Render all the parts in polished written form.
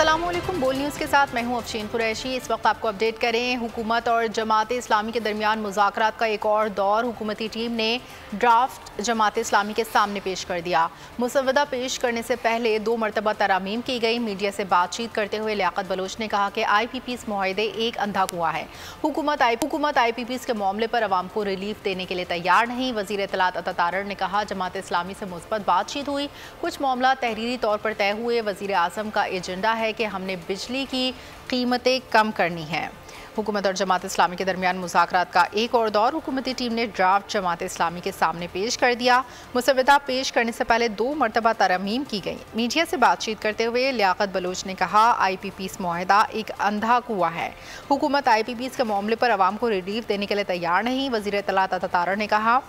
अस्सलामुअलैकुम। बोल न्यूज़ के साथ मैं हूं अफशीन कुरैशी। इस वक्त आपको अपडेट करें, हुकूमत और जमात इस्लामी के दरमियान मुज़ाकरात का एक और दौर हुकूमती टीम ने ड्राफ्ट जमात इस्लामी के सामने पेश कर दिया। मुसवदा पेश करने से पहले 2 मरतबा तरामीम की गई। मीडिया से बातचीत करते हुए लियाकत बलोच ने कहा कि IPPs मुआहदे एक अंधा कुआं है। हुकूमत IPPs के मामले पर अवाम को रिलीफ देने के लिए तैयार नहीं। वज़ीर इत्तलात अता तारड़ ने कहा, जमात इस्लामी से मुस्बत बातचीत हुई, कुछ मामला तहरीरी तौर पर तय हुए। वज़ीर आज़म का एजेंडा है कि हमने बिजली की कीमतें कम करनी हैं। हुकूमत और जमात इस्लामी के दरमियान मुज़ाकरात का एक और दौर हुकूमती टीम ने ड्राफ्ट जमात इस्लामी के सामने पेश कर दिया। मुसवदा पेश करने से पहले 2 मरतबा तरमीम की गई। मीडिया से बातचीत करते हुए लियाकत बलोच ने कहा, IPPs मुआहदा एक अंधा कुआं है। हुकूमत IPPs के मामले पर अवाम को रिलीफ देने के लिए तैयार नहीं। वज़ीर इत्तलात अता तारड़ ने कहा,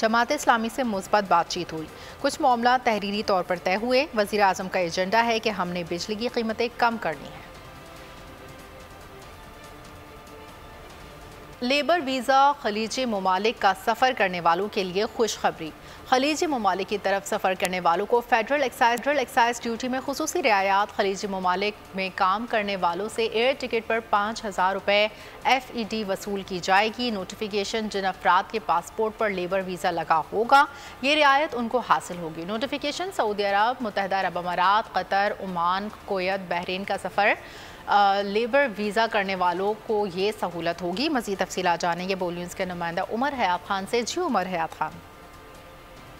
जमात इस्लामी से मुस्बत बातचीत हुई, कुछ मामला तहरीरी तौर पर तय हुए। वज़ीर आज़म का एजेंडा है कि हमने बिजली की कीमतें कम करनी है। लेबर वीज़ा खलीजी ममालिक का सफ़र करने वालों के लिए खुशखबरी। खलीजी ममालिक की तरफ सफ़र करने वालों को फेडरल एक्साइज ड्यूटी में खुसूसी रियायत। खलीजी ममालिक में काम करने वालों से एयर टिकट पर 5,000 रुपये FED वसूल की जाएगी। नोटिफिकेशन जिन अफराद के पासपोर्ट पर लेबर वीज़ा लगा होगा, ये रियायत उनको हासिल होगी। नोटिफिकेशन सऊदी अरब, मुत्तहदा अरब अमारात, कतर, ओमान, कुवैत, बहरीन का सफ़र लेबर वीज़ा करने वालों को ये सहूलत होगी। मज़ीद तफसीलात जानेंगे बोल न्यूज़ के नुमाइंदा उमर हयात खान से। जी उमर हयात खान।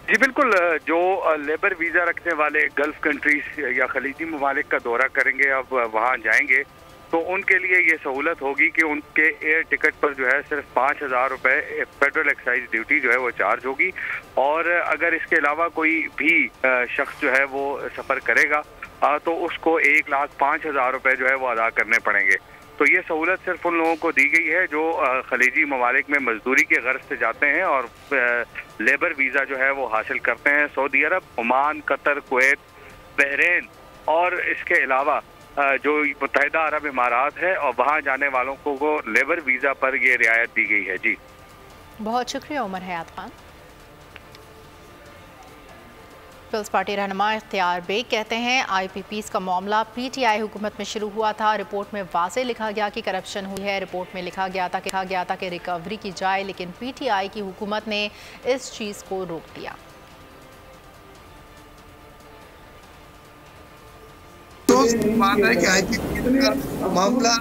जी बिल्कुल, जो लेबर वीज़ा रखने वाले गल्फ कंट्रीज या खलीजी ममालिक का दौरा करेंगे, अब वहाँ जाएंगे तो उनके लिए ये सहूलत होगी कि उनके एयर टिकट पर जो है सिर्फ 5,000 रुपये फेडरल एक्साइज ड्यूटी जो है वो चार्ज होगी। और अगर इसके अलावा कोई भी शख्स जो है वो सफ़र करेगा तो उसको 1,05,000 रुपये जो है वो अदा करने पड़ेंगे। तो ये सहूलत सिर्फ उन लोगों को दी गई है जो खलीजी ममालिक में मजदूरी के गर्ज से जाते हैं और लेबर वीज़ा जो है वो हासिल करते हैं। सऊदी अरब, ओमान, कतर, कुवैत, बहरीन और इसके अलावा जो मुत्तहदा अरब अमारात है, और वहाँ जाने वालों को लेबर वीज़ा पर ये रियायत दी गई है। जी बहुत शुक्रिया उमर हयात खान। पीपल्स पार्टी रहनुमा इख्तियार बेग कहते हैं, IPPs का मामला PTI हुकूमत में शुरू हुआ था। रिपोर्ट में वाज़े लिखा गया कि करप्शन हुई है। रिपोर्ट में लिखा गया था कि रिकवरी की जाए, लेकिन PTI की हुकूमत ने इस चीज़ को रोक दिया। तो मान है कि IPPs का मामला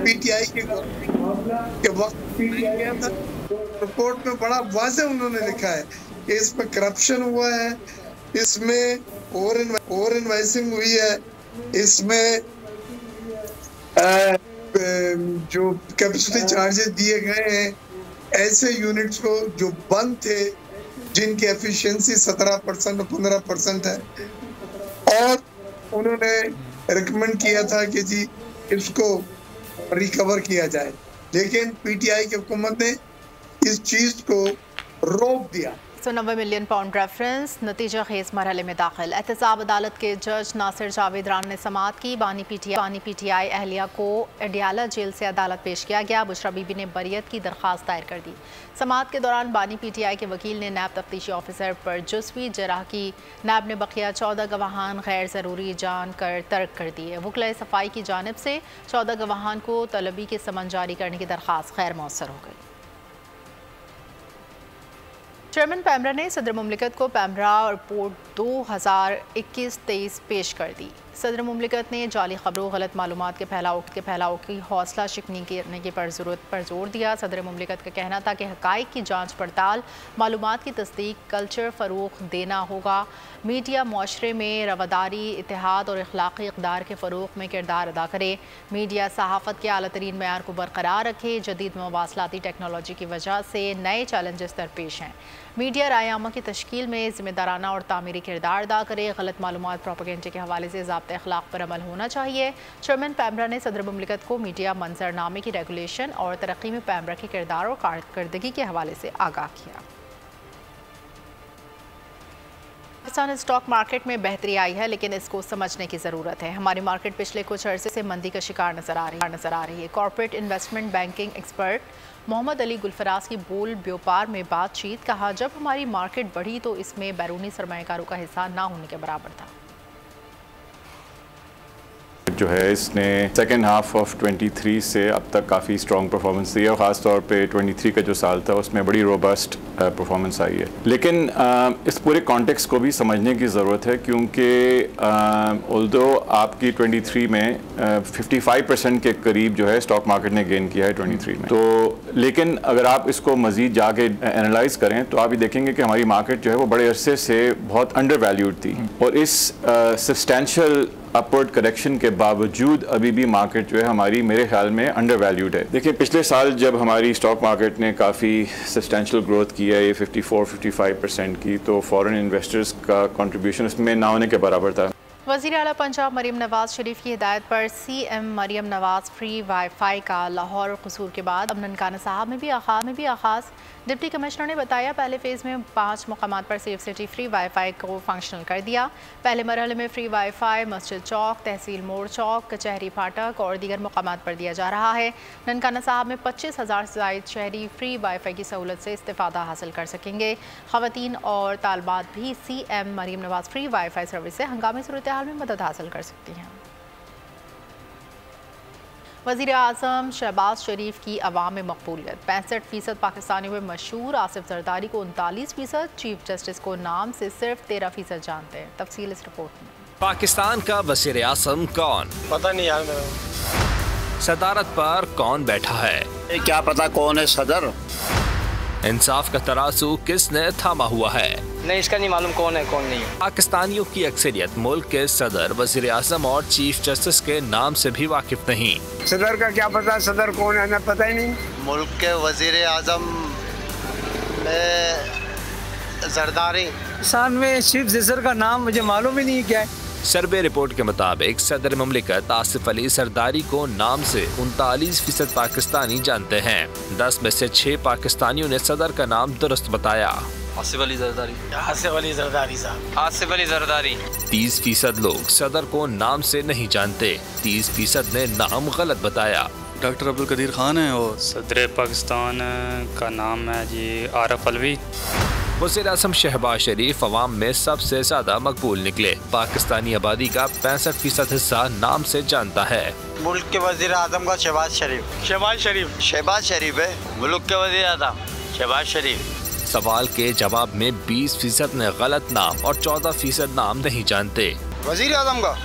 PTI के वक्त रिपोर्ट में बड़ा वाज़े उन्होंने लिखा है कि इसमें करप्शन हुआ है, इसमें ओवर इनवाइसिंग हुई है, इसमें जो कैपेसिटी चार्जेस दिए गए हैं ऐसे यूनिट्स को जो बंद थे, जिनकी एफिशिएंसी 17% और 15% है, और उन्होंने रिकमेंड किया था कि जी इसको रिकवर किया जाए, लेकिन PTI की हुकूमत ने इस चीज को रोक दिया। 90 मिलियन पाउंड रेफरेंस नतीजा खेज मरहले में दाखिल। एहतसाब अदालत के जज नासिर जावेद रान ने समाअत की। बानी PTI अहलिया को अडियाला जेल से अदालत पेश किया गया। बुशरा बीबी ने बरियत की दरख्वास्त दायर कर दी। समाअत के दौरान बानी PTI के वकील ने नैब तफ्तीशी ऑफिसर पर जुज़वी जराह की। नैब ने बकिया 14 गवाहान गैर ज़रूरी जान कर तर्क कर दिए। वकला सफाई की जानिब से 14 गवाहान को तलबी के समन जारी करने की दरख्वास्त गैर मौसर हो गई। चेयरमैन पैमरा ने सदर मुमलिकत को पैमरा रिपोर्ट 2021-23 पेश कर दी। सदर मुमलिकत ने जाली खबरों, गलत मालूमात के फैलाव की हौसला शिकनी करने की ज़रूरत पर जोर दिया। सदर मुमलिकत का कहना था कि हक़ाइक़ की जांच पड़ताल, मालूमात की तस्दीक, कल्चर फ़रोग़ देना होगा। मीडिया मुआशरे में रवादारी, इत्तेहाद और अखलाक़ी इक़दार के फ़रोग़ में किरदार अदा करे। मीडिया सहाफ़त के आला तरीन मयार को बरकरार रखे। जदीद मवासलाती टेक्नोलॉजी की वजह से नए चैलेंजेस दरपेश हैं। मीडिया रायआमा की तश्कील में ज़िम्मेदाराना और तामीरी किरदार अदा करे। गलत मालूमात, प्रोपेगेंडे के हवाले से ज़ाब्ते अखलाक पर अमल होना चाहिए। चेयरमैन पैमरा ने सदर मुमलिकत को मीडिया मंजरनामे की रेगुलेशन और तरक्की में पैमरा के किरदार और कारकर्दगी के हवाले से आगाह किया। पाकिस्तान स्टॉक मार्केट में बेहतरी आई है, लेकिन इसको समझने की ज़रूरत है। हमारी मार्केट पिछले कुछ अरसे से मंदी का शिकार नजर आ रही है। Corporate investment banking expert Mohammad Ali Gulfaraz की बोल व्यापार में बातचीत। कहा, जब हमारी मार्केट बढ़ी तो इसमें बैरूनी सरमायाकारों का हिस्सा ना होने के बराबर था। जो है इसने सेकेंड हाफ ऑफ 23 से अब तक काफ़ी स्ट्रॉन्ग परफॉर्मेंस दी है और ख़ास तौर पे 23 का जो साल था उसमें बड़ी रोबस्ट परफॉर्मेंस आई है। लेकिन इस पूरे कॉन्टेक्स्ट को भी समझने की ज़रूरत है, क्योंकि ऑल्दो आपकी 23 में 55% के करीब जो है स्टॉक मार्केट ने गेन किया है 23 में, तो लेकिन अगर आप इसको मज़ीद जाके एनालाइज करें तो आप ये देखेंगे कि हमारी मार्केट जो है वो बड़े अरसे से बहुत अंडर वैल्यूड थी और इस सब्सटैंशियल अपवर्ड करेक्शन के बावजूद अभी भी मार्केट जो है हमारी मेरे ख्याल में अंडर वैल्यूड है। देखिए पिछले साल जब हमारी स्टॉक मार्केट ने काफ़ी सब्सटैंशियल ग्रोथ की है, ये 54-55% की, तो फॉरेन इन्वेस्टर्स का कंट्रीब्यूशन इसमें ना होने के बराबर था। वज़ीर आला पंजाब मरीम नवाज शरीफ की हिदायत पर CM Maryam Nawaz free wifi का लाहौर और कसूर के बाद अब ननकाना साहब में भी आगाज़। डिप्टी कमिश्नर ने बताया पहले फ़ेज़ में 5 मुकामात पर सेफ सिटी फ्री वाईफाई को फंक्शनल कर दिया। पहले मरहले में फ्री वाईफाई मस्जिद चौक, तहसील मोड़ चौक, कचहरी फाटक और दीगर मुकामात पर दिया जा रहा है। ननकाना साहब में 25,000 से ज़ायद शहरी फ्री वाईफाई की सहूलत से इस्तिफ़ादा हासिल कर सकेंगे। ख़वातीन और तालबात भी CM Maryam Nawaz free wifi service से हंगामी सूरत हाल में मदद हासिल कर सकती हैं। वज़ीर आज़म शहबाज शरीफ की अवाम में मकबूलियत, 65% पाकिस्तानियों में मशहूर आसिफ जरदारी को 39%, चीफ जस्टिस को नाम से सिर्फ 13% जानते हैं। तफसील इस रिपोर्ट में। पाकिस्तान का वज़ीर आज़म कौन? पता नहीं यार मेरा। सदारत पर कौन बैठा है? क्या पता कौन है सदर? इंसाफ का तराजू किसने थामा हुआ है? नहीं, इसका नहीं मालूम कौन है कौन नहीं। पाकिस्तानियों की अक्सरियत मुल्क के सदर, वज़ीर आज़म और चीफ जस्टिस के नाम से भी वाकिफ नहीं। सदर का क्या पता, सदर कौन है हमें पता ही नहीं। मुल्क के वज़ीर आज़म जरदारी, साथ में चीफ जस्टिस का नाम मुझे मालूम ही नहीं क्या है। सर्वे रिपोर्ट के मुताबिक सदर ममलिकत आसिफ अली जरदारी को नाम से 39% पाकिस्तानी जानते हैं। 10 में से 6 पाकिस्तानियों ने सदर का नाम दुरुस्त बताया। आसिफ अली जरदारी, आसिफ अली जरदारी साहब, आसिफ अली जरदारी। 30% लोग सदर को नाम से नहीं जानते, 30% ने नाम गलत बताया। डॉक्टर अब्दुल कदीर खान है और सदर पाकिस्तान का नाम है जी आरफ अलवी। वज़ीर आज़म शहबाज शरीफ अवाम में सबसे ज्यादा मकबूल निकले। पाकिस्तानी आबादी का 65% हिस्सा नाम से जानता है। मुल्क के वज़ीर आज़म का शहबाज शरीफ है। मुल्क के वज़ीर आज़म शहबाज शरीफ। सवाल के जवाब में 20% ने गलत नाम और 14% नाम नहीं जानते। वज़ीर आज़म का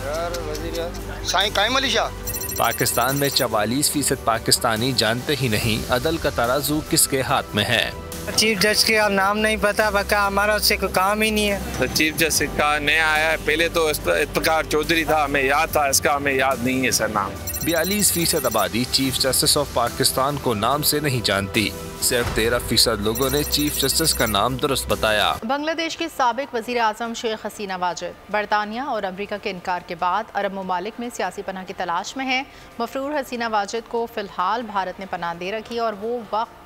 यार वज़ीर साईं कायम अली शाह। पाकिस्तान में 44% पाकिस्तानी जानते ही नहीं। अदल का तराजू किसके हाथ में है? चीफ जज के नाम नहीं पता, बका हमारा उससे कोई काम ही नहीं है। तो चीफ जस्टिस का नया आया है, पहले तो इफ्तिखार चौधरी था, हमें याद था, इसका हमें याद नहीं है सर नाम। 42% आबादी चीफ जस्टिस ऑफ पाकिस्तान को नाम से नहीं जानती। सिर्फ 13% लोगों ने चीफ जस्टिस का नाम दुरुस्त बताया। बांग्लादेश की साबिक वज़ीर आज़म शेख हसीना वाजिद बरतानिया और अमरीका के इनकार के बाद अरब ममालिक में सियासी पनाह की तलाश में है। मफरूर हसीना वाजिद को फ़िलहाल भारत ने पनाह दे रखी और वो वक्त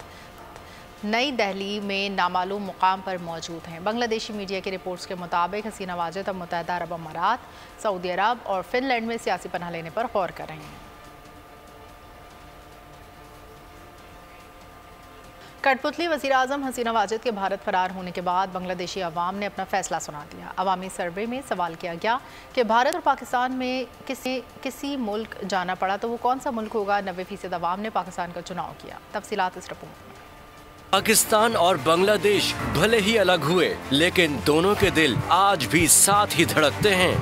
नई दिल्ली में नामालूम मुकाम पर मौजूद हैं। बांग्लादेशी मीडिया की रिपोर्ट्स के मुताबिक हसीना वाजिद अब मुत्तहिदा अरब अमारात, सऊदी अरब और फिनलैंड में सियासी पनाह लेने पर गौर कर रहे हैं। कठपुतली वज़ीर आज़म हसीना वाजिद के भारत फरार होने के बाद बांग्लादेशी अवाम ने अपना फैसला सुना दिया। अवामी सर्वे में सवाल किया गया कि भारत और पाकिस्तान में किसी मुल्क जाना पड़ा तो वो कौन सा मुल्क होगा। 90% अवाम ने पाकिस्तान का चुनाव किया। तफसीलात इस रिपोर्ट में। पाकिस्तान और बांग्लादेश भले ही अलग हुए, लेकिन दोनों के दिल आज भी साथ ही धड़कते हैं।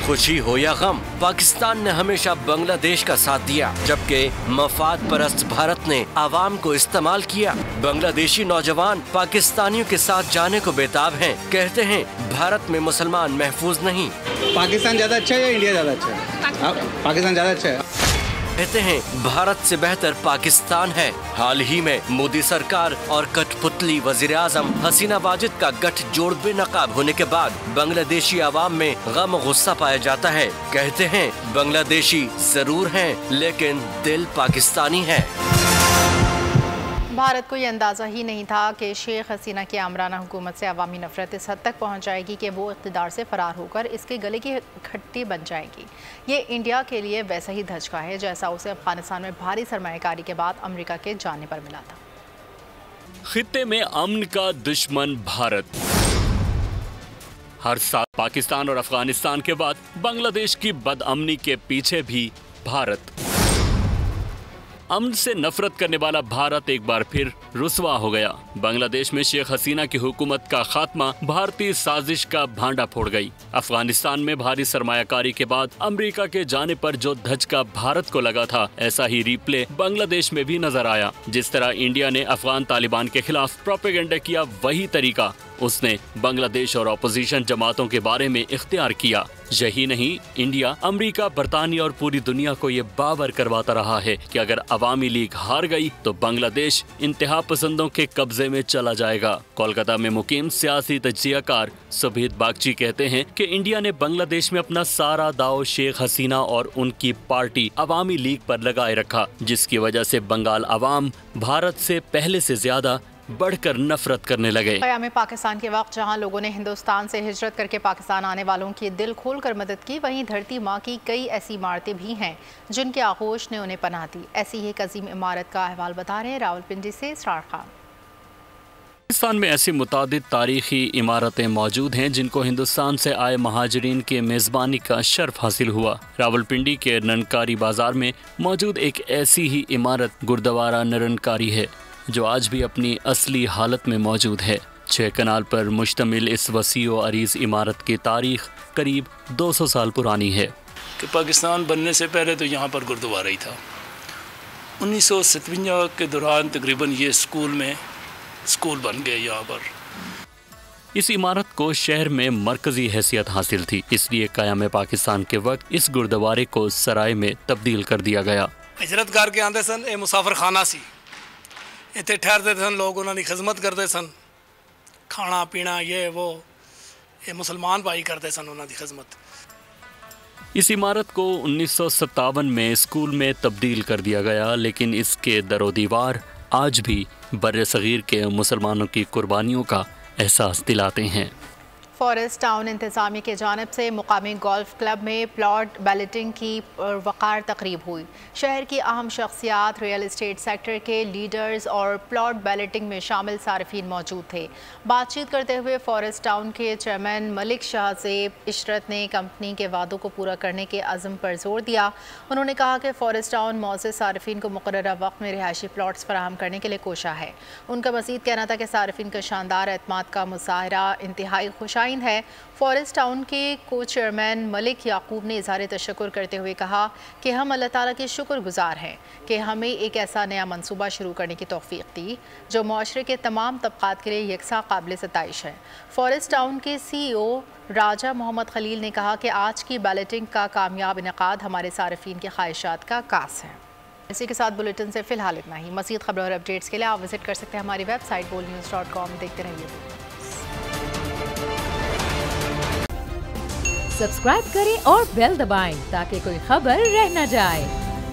खुशी हो या गम, पाकिस्तान ने हमेशा बांग्लादेश का साथ दिया, जबकि मफाद परस्त भारत ने आवाम को इस्तेमाल किया। बांग्लादेशी नौजवान पाकिस्तानियों के साथ जाने को बेताब हैं। कहते हैं भारत में मुसलमान महफूज नहीं। पाकिस्तान ज्यादा अच्छा है या इंडिया ज्यादा अच्छा है? पाकिस्तान ज्यादा अच्छा है। कहते हैं भारत से बेहतर पाकिस्तान है। हाल ही में मोदी सरकार और कठपुतली वज़ीर आज़म हसीना वाजिद का गठजोड़ बेनकाब होने के बाद बांग्लादेशी आवाम में गम गुस्सा पाया जाता है। कहते हैं बांग्लादेशी जरूर हैं, लेकिन दिल पाकिस्तानी है। भारत को ये अंदाज़ा ही नहीं था कि शेख हसीना की आमराना हुकूमत से अवामी नफरत इस हद तक पहुँच जाएगी कि वो इक़्तिदार से फ़रार होकर इसके गले की खट्टी बन जाएगी। ये इंडिया के लिए वैसा ही धचका है जैसा उसे अफ़गानिस्तान में भारी सरमायाकारी के बाद अमेरिका के जाने पर मिला था। खित्ते में अमन का दुश्मन भारत, हर साल पाकिस्तान और अफगानिस्तान के बाद बांग्लादेश की बदअमनी के पीछे भी भारत। अमन से नफरत करने वाला भारत एक बार फिर रुसवा हो गया। बांग्लादेश में शेख हसीना की हुकूमत का खात्मा भारतीय साजिश का भांडा फोड़ गई। अफगानिस्तान में भारी सरमायाकारी के बाद अमेरिका के जाने पर जो धचका भारत को लगा था, ऐसा ही रिप्ले बांग्लादेश में भी नजर आया। जिस तरह इंडिया ने अफगान तालिबान के खिलाफ प्रोपेगेंडा किया, वही तरीका उसने बांग्लादेश और अपोजिशन जमातों के बारे में इख्तियार किया। यही नहीं, इंडिया, अमेरिका, बरतानिया और पूरी दुनिया को ये बावर करवाता रहा है कि अगर अवामी लीग हार गई तो बांग्लादेश इंतहा पसंदों के कब्जे में चला जाएगा। कोलकाता में मुकीम सियासी तज्जियाकार सुबीत बागची कहते हैं कि इंडिया ने बांग्लादेश में अपना सारा दाव शेख हसीना और उनकी पार्टी अवामी लीग पर लगाए रखा, जिसकी वजह से बंगाल अवाम भारत से पहले से ज्यादा बढ़कर नफरत करने लगे। क़याम पाकिस्तान के वक्त जहां लोगों ने हिंदुस्तान से हिजरत करके पाकिस्तान आने वालों की दिल खोलकर मदद की, वहीं धरती माँ की कई ऐसी इमारतें भी हैं जिनके आगोश ने उन्हें पनाह दी। ऐसी ही एक अजीम इमारत का अहवाल बता रहे हैं रावलपिंडी से इसरार खान। पाकिस्तान में ऐसी मुतादिद तारीखी इमारतें मौजूद हैं जिनको हिंदुस्तान से आए महाजरीन के मेज़बानी का शर्फ हासिल हुआ। रावलपिंडी के निरंकारी बाजार में मौजूद एक ऐसी ही इमारत गुरुद्वारा निरंकारी है, जो आज भी अपनी असली हालत में मौजूद है। 6 कनाल पर मुश्तमिल इस वसी व अरीज़ इमारत की तारीख करीब 200 साल पुरानी है। कि पाकिस्तान बनने से पहले तो यहाँ पर गुरुद्वारा ही था। 1957 के दौरान तकरीबन ये स्कूल बन गए यहाँ पर। इस इमारत को शहर में मरकजी हैसियत हासिल थी, इसलिए क़याम पाकिस्तान के वक्त इस गुरुद्वारे को सराय में तब्दील कर दिया गया। हिजरत करके आते सन, ये मुसाफिर खाना सी, इतने ठहरते सन लोग, उन्होंने खिदमत करते सन, खाना पीना ये वो, ये मुसलमान भाई करते सन उन्होंने खिदमत। इस इमारत को 1957 में स्कूल में तब्दील कर दिया गया, लेकिन इसके दरो दीवार आज भी बर्रे सगीर के मुसलमानों की कुर्बानियों का एहसास दिलाते हैं। फॉरेस्ट टाउन इंतज़ामिया की जानिब से मुकामी गोल्फ क्लब में प्लॉट बैलेटिंग की वक़ार तकरीब हुई। शहर की अहम शख्सियात, रियल इस्टेट सेक्टर के लीडर्स और प्लॉट बैलेटिंग में शामिल सार्फिन मौजूद थे। बातचीत करते हुए फॉरेस्ट टाउन के चेयरमैन मलिक शाहज़ेब इशरत ने कंपनी के वादों को पूरा करने के अज़म पर जोर दिया। उन्होंने कहा कि फॉरेस्ट टाउन मौजूद सार्फिन को मुकर्ररा वक्त में रिहायशी प्लॉट्स फराहम करने के लिए कोशा है। उनका मज़ीद कहना था कि सार्फिन का शानदार एतमाद का मुजाहरा इंतहाई खुशाइन है। फॉरेस्ट टाउन के को चेयरमैन मलिक याकूब ने इज़हार तशक्कुर करते हुए कहा कि हम अल्लाह ताला के शुक्रगुजार हैं कि हमें एक ऐसा नया मंसूबा शुरू करने की तौफीक दी जो मुआशरे के तमाम तबक़ात के लिए यकसा काबिल सताइश है। फॉरेस्ट टाउन के CEO राजा मोहम्मद खलील ने कहा कि आज की बैलेटिंग का कामयाब इनेकाद हमारे सार्फिन के ख्वाहिशात का आकास है। इसी के साथ बुलेटिन से फ़िलहाल इतना ही। मज़ीद खबरों और अपडेट्स के लिए आप विजिट कर सकते हैं हमारी वेबसाइट bolnews.com। देखते रहिए। सब्सक्राइब करें और बेल दबाएं ताकि कोई खबर रह न जाए।